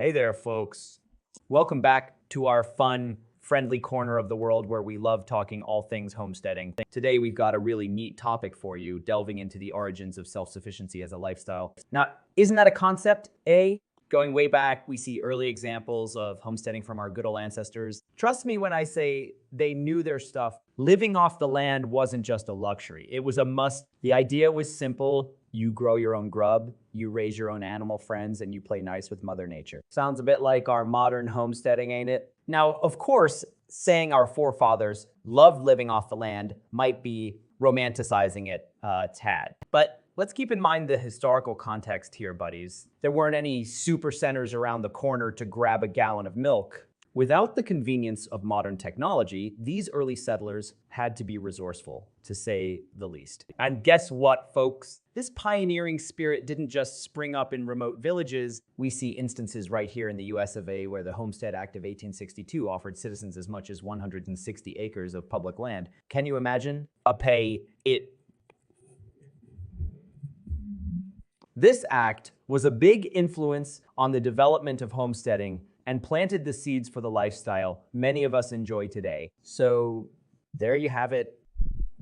Hey there, folks. Welcome back to our fun, friendly corner of the world where we love talking all things homesteading. Today, we've got a really neat topic for you, delving into the origins of self-sufficiency as a lifestyle. Now, isn't that a concept, eh? Going way back, we see early examples of homesteading from our good old ancestors. Trust me when I say they knew their stuff. Living off the land wasn't just a luxury, it was a must. The idea was simple. You grow your own grub, you raise your own animal friends, and you play nice with Mother Nature. Sounds a bit like our modern homesteading, ain't it? Now, of course, saying our forefathers loved living off the land might be romanticizing it a tad. But let's keep in mind the historical context here, buddies. There weren't any super centers around the corner to grab a gallon of milk. Without the convenience of modern technology, these early settlers had to be resourceful, to say the least. And guess what, folks? This pioneering spirit didn't just spring up in remote villages. We see instances right here in the US of A where the Homestead Act of 1862 offered citizens as much as 160 acres of public land. Can you imagine? This act was a big influence on the development of homesteading and planted the seeds for the lifestyle many of us enjoy today. So there you have it.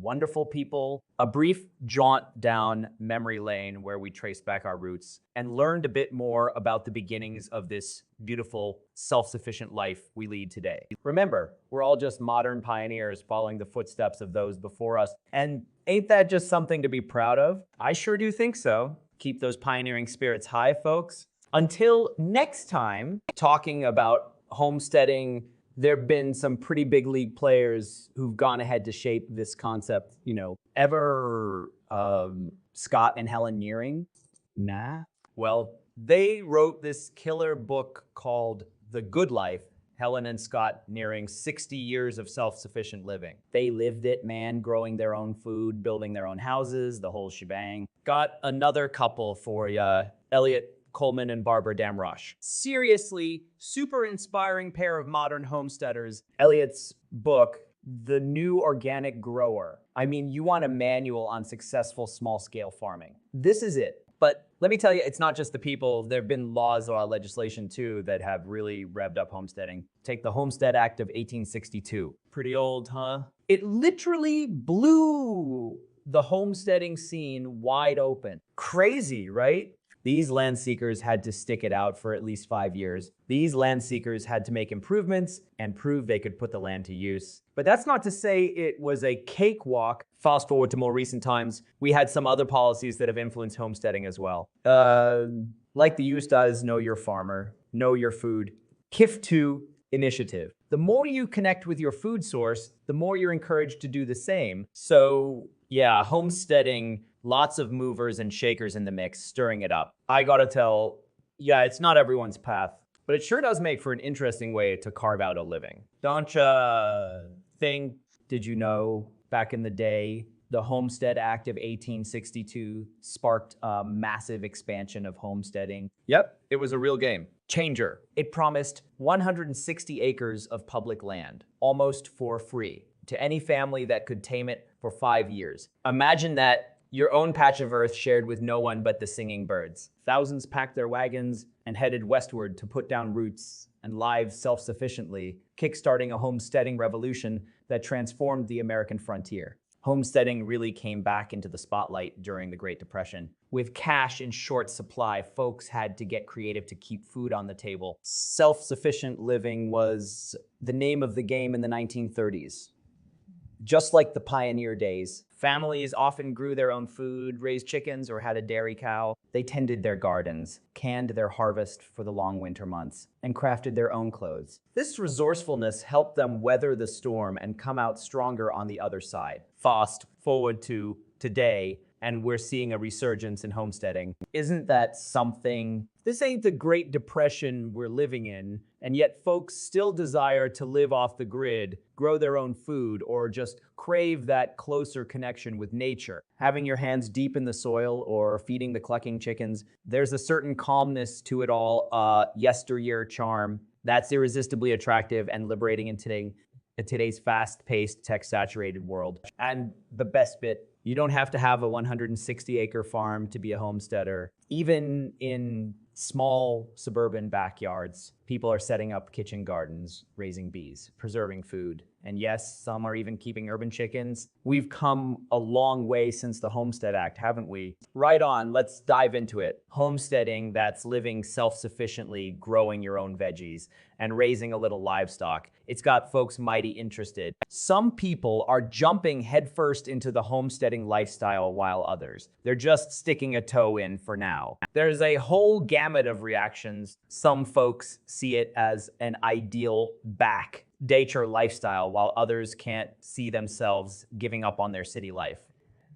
Wonderful people. A brief jaunt down memory lane where we traced back our roots and learned a bit more about the beginnings of this beautiful, self-sufficient life we lead today. Remember, we're all just modern pioneers following the footsteps of those before us. And ain't that just something to be proud of? I sure do think so. Keep those pioneering spirits high, folks. Until next time, talking about homesteading, there have been some pretty big league players who've gone ahead to shape this concept. Scott and Helen Nearing? Nah. Well, they wrote this killer book called The Good Life, Helen and Scott Nearing's 60 years of self-sufficient living. They lived it, man, growing their own food, building their own houses, the whole shebang. Got another couple for ya, Elliot Coleman and Barbara Damrosch. Seriously, super inspiring pair of modern homesteaders. Elliot's book, The New Organic Grower. I mean, you want a manual on successful small-scale farming. This is it. But let me tell you, it's not just the people. There have been laws or legislation, too, that have really revved up homesteading. Take the Homestead Act of 1862. Pretty old, huh? It literally blew the homesteading scene wide open. Crazy, right? These land seekers had to stick it out for at least 5 years. These land seekers had to make improvements and prove they could put the land to use. But that's not to say it was a cakewalk. Fast forward to more recent times, we had some other policies that have influenced homesteading as well. Like the use does Know Your Farmer, Know Your Food, KIF2 initiative. The more you connect with your food source, the more you're encouraged to do the same. So yeah, homesteading, lots of movers and shakers in the mix, stirring it up. I gotta tell, yeah, it's not everyone's path, but it sure does make for an interesting way to carve out a living. Don't ya think, did you know, back in the day, the Homestead Act of 1862 sparked a massive expansion of homesteading? Yep, it was a real game changer. It promised 160 acres of public land, almost for free, to any family that could tame it for 5 years. Imagine that. Your own patch of earth shared with no one but the singing birds. Thousands packed their wagons and headed westward to put down roots and live self-sufficiently, kickstarting a homesteading revolution that transformed the American frontier. Homesteading really came back into the spotlight during the Great Depression. With cash in short supply, folks had to get creative to keep food on the table. Self-sufficient living was the name of the game in the 1930s. Just like the pioneer days, families often grew their own food, raised chickens, or had a dairy cow. They tended their gardens, canned their harvest for the long winter months, and crafted their own clothes. This resourcefulness helped them weather the storm and come out stronger on the other side. Fast forward to today, and we're seeing a resurgence in homesteading. Isn't that something? This ain't the Great Depression we're living in, and yet folks still desire to live off the grid, grow their own food, or just crave that closer connection with nature. Having your hands deep in the soil or feeding the clucking chickens, there's a certain calmness to it all, yesteryear charm that's irresistibly attractive and liberating in today's fast-paced, tech-saturated world. And the best bit, you don't have to have a 160-acre farm to be a homesteader. Even in Small suburban backyards. People are setting up kitchen gardens, raising bees, preserving food. And yes, some are even keeping urban chickens. We've come a long way since the Homestead Act, haven't we? Right on, let's dive into it. Homesteading, that's living self-sufficiently, growing your own veggies, and raising a little livestock. It's got folks mighty interested. Some people are jumping headfirst into the homesteading lifestyle while others, they're just sticking a toe in for now. There's a whole gamut of reactions. Some folks see it as an ideal backdater lifestyle, while others can't see themselves giving up on their city life,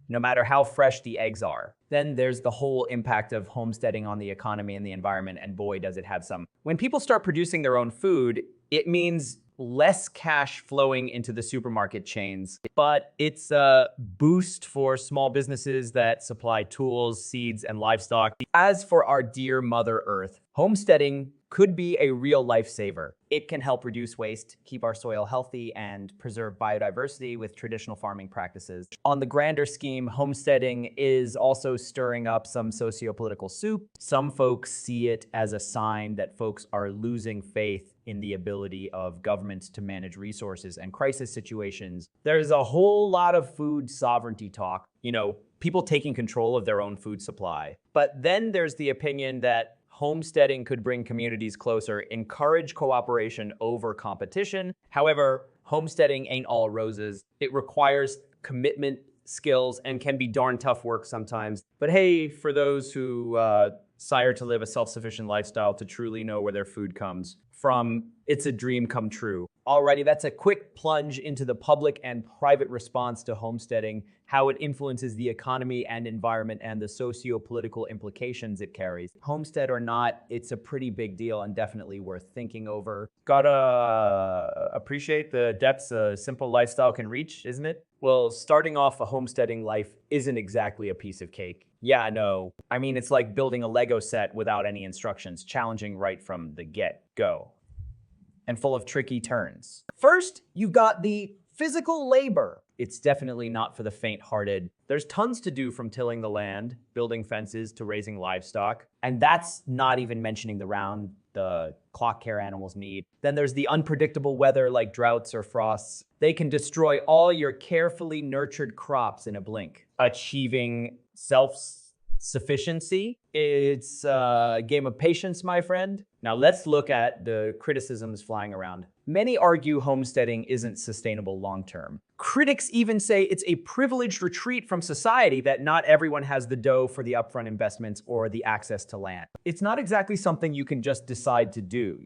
no matter how fresh the eggs are. Then there's the whole impact of homesteading on the economy and the environment, and boy, does it have some. When people start producing their own food, it means less cash flowing into the supermarket chains, but it's a boost for small businesses that supply tools, seeds, and livestock. As for our dear Mother Earth, homesteading could be a real lifesaver. It can help reduce waste, keep our soil healthy, and preserve biodiversity with traditional farming practices. On the grander scheme, homesteading is also stirring up some socio-political soup. Some folks see it as a sign that folks are losing faith in the ability of governments to manage resources and crisis situations. There's a whole lot of food sovereignty talk, people taking control of their own food supply. But then there's the opinion that homesteading could bring communities closer, encourage cooperation over competition. However, homesteading ain't all roses. It requires commitment, skills, and can be darn tough work sometimes. But hey, for those who desire to live a self-sufficient lifestyle, to truly know where their food comes from, it's a dream come true. Alrighty, that's a quick plunge into the public and private response to homesteading, how it influences the economy and environment, and the socio-political implications it carries. Homestead or not, it's a pretty big deal and definitely worth thinking over. Gotta appreciate the depths a simple lifestyle can reach, isn't it? Well, starting off a homesteading life isn't exactly a piece of cake. Yeah, no. I mean, it's like building a Lego set without any instructions, challenging right from the get-go, and full of tricky turns. First, you've got the physical labor. It's definitely not for the faint-hearted. There's tons to do, from tilling the land, building fences, to raising livestock. And that's not even mentioning the clock care animals need. Then there's the unpredictable weather like droughts or frosts. They can destroy all your carefully nurtured crops in a blink. Achieving self-sufficiency, it's a game of patience, my friend. Now let's look at the criticisms flying around. Many argue homesteading isn't sustainable long-term. Critics even say it's a privileged retreat from society, that not everyone has the dough for the upfront investments or the access to land. It's not exactly something you can just decide to do,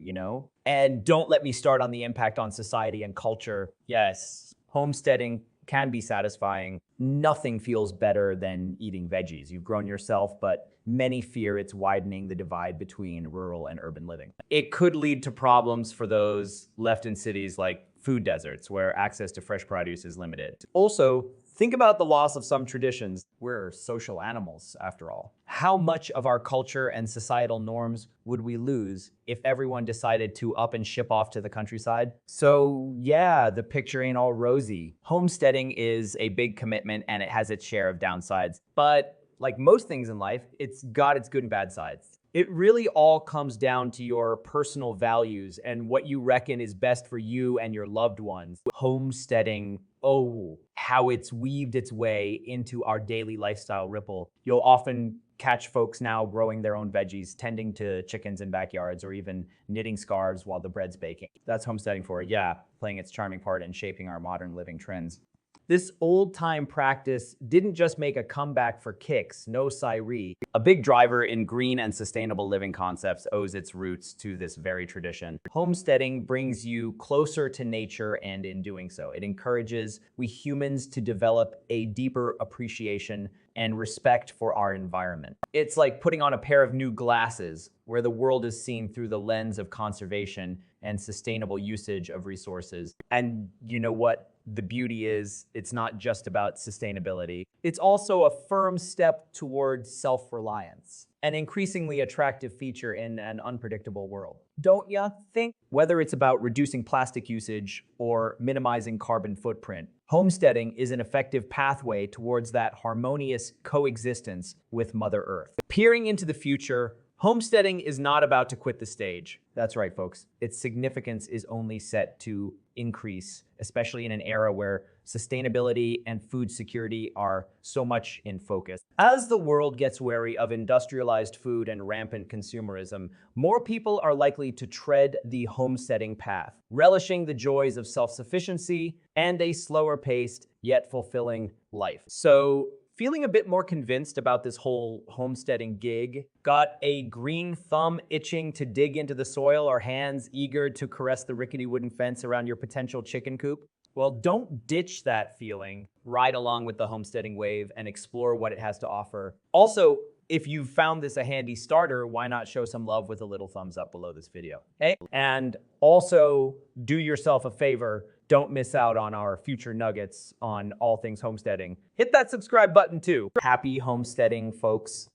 And don't let me start on the impact on society and culture. Yes, homesteading can be satisfying. Nothing feels better than eating veggies. You've grown yourself, but many fear it's widening the divide between rural and urban living. It could lead to problems for those left in cities, like food deserts, where access to fresh produce is limited. Also, think about the loss of some traditions. We're social animals, after all. How much of our culture and societal norms would we lose if everyone decided to up and ship off to the countryside? So yeah, the picture ain't all rosy. Homesteading is a big commitment, and it has its share of downsides. But like most things in life, it's got its good and bad sides. It really all comes down to your personal values and what you reckon is best for you and your loved ones. Homesteading, oh, how it's weaved its way into our daily lifestyle ripple. You'll often catch folks now growing their own veggies, tending to chickens in backyards, or even knitting scarves while the bread's baking. That's homesteading for you, yeah, playing its charming part in shaping our modern living trends. This old-time practice didn't just make a comeback for kicks, no siree. A big driver in green and sustainable living concepts owes its roots to this very tradition. Homesteading brings you closer to nature, and in doing so, it encourages we humans to develop a deeper appreciation and respect for our environment. It's like putting on a pair of new glasses, where the world is seen through the lens of conservation and sustainable usage of resources. And you know what? The beauty is, it's not just about sustainability. It's also a firm step towards self-reliance, an increasingly attractive feature in an unpredictable world. Don't ya think? Whether it's about reducing plastic usage or minimizing carbon footprint, homesteading is an effective pathway towards that harmonious coexistence with Mother Earth. Peering into the future, Homesteading is not about to quit the stage. That's right, folks. Its significance is only set to increase, especially in an era where sustainability and food security are so much in focus. As the world gets wary of industrialized food and rampant consumerism, more people are likely to tread the homesteading path, relishing the joys of self-sufficiency and a slower-paced yet fulfilling life. So, feeling a bit more convinced about this whole homesteading gig? Got a green thumb itching to dig into the soil or hands eager to caress the rickety wooden fence around your potential chicken coop? Well, don't ditch that feeling. Ride along with the homesteading wave and explore what it has to offer. Also, if you've found this a handy starter, why not show some love with a little thumbs up below this video? Okay? And also, do yourself a favor. Don't miss out on our future nuggets on all things homesteading. Hit that subscribe button too. Happy homesteading, folks.